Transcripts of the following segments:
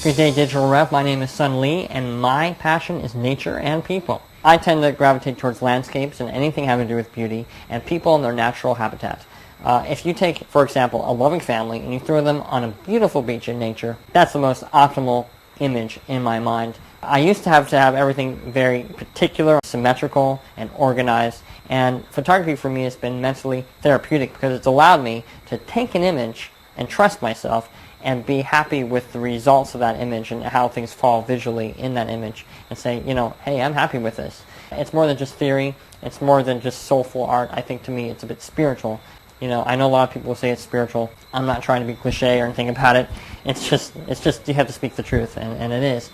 Good day, DigitalREV. My name is Son Lee, and my passion is nature and people. I tend to gravitate towards landscapes and anything having to do with beauty and people in their natural habitat. If you take, for example, a loving family and you throw them on a beautiful beach in nature, that's the most optimal image in my mind. I used to have everything very particular, symmetrical, and organized, and photography for me has been mentally therapeutic because it's allowed me to take an image and trust myself and be happy with the results of that image and how things fall visually in that image and say, you know, hey, I'm happy with this. It's more than just theory. It's more than just soulful art. I think to me it's a bit spiritual. You know, I know a lot of people say it's spiritual. I'm not trying to be cliche or anything about it. It's just you have to speak the truth, and it is.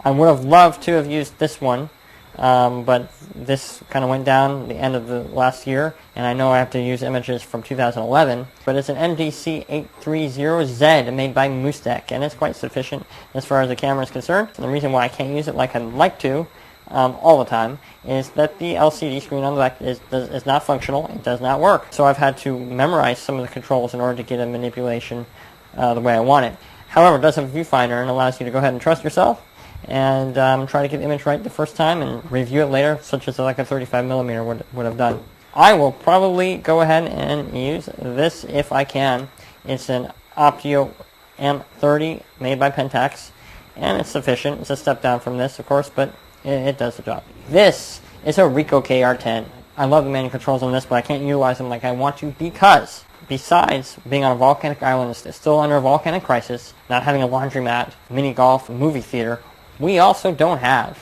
I would have loved to have used this one, but this kind of went down the end of the last year, and I know I have to use images from 2011, but it's an MDC830Z made by Moostek, and it's quite sufficient as far as the camera is concerned. And the reason why I can't use it like I'd like to all the time is that the LCD screen on the back is not functional. It does not work. So I've had to memorize some of the controls in order to get a manipulation the way I want it. However, it does have a viewfinder and allows you to go ahead and trust yourself and try to get the image right the first time and review it later, such as like a 35mm would have done. I will probably go ahead and use this if I can. It's an Optio M30 made by Pentax, and it's sufficient. It's a step down from this, of course, but it does the job. This is a Ricoh KR10. I love the manual controls on this, but I can't utilize them like I want to because besides being on a volcanic island, it's still under a volcanic crisis, not having a laundromat, mini golf, movie theater, we also don't have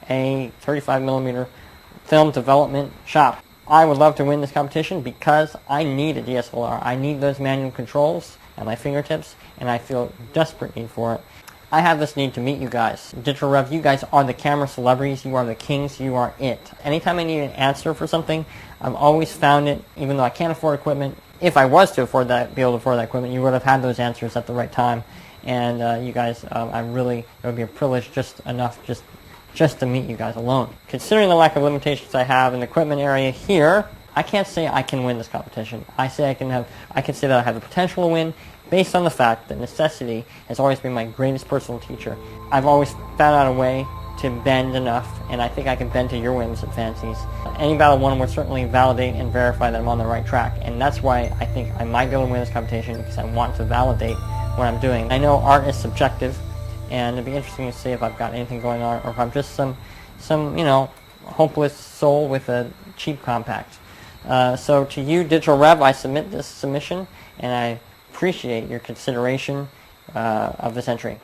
a 35mm film development shop. I would love to win this competition because I need a DSLR. I need those manual controls at my fingertips, and I feel desperate need for it. I have this need to meet you guys. DigitalREV, you guys are the camera celebrities. You are the kings. You are it. Anytime I need an answer for something, I've always found it, even though I can't afford equipment. If I was to be able to afford that equipment, you would have had those answers at the right time. And you guys, it would be a privilege just to meet you guys alone. Considering the lack of limitations I have in the equipment area here, I can't say I can win this competition. I can say that I have the potential to win based on the fact that necessity has always been my greatest personal teacher. I've always found out a way to bend enough, and I think I can bend to your whims and fancies. Any battle won would certainly validate and verify that I'm on the right track, and that's why I think I might be able to win this competition, because I want to validate what I'm doing. I know art is subjective, and it'd be interesting to see if I've got anything going on, or if I'm just some hopeless soul with a cheap compact. So to you, DigitalREV, I submit this submission, and I appreciate your consideration of this entry.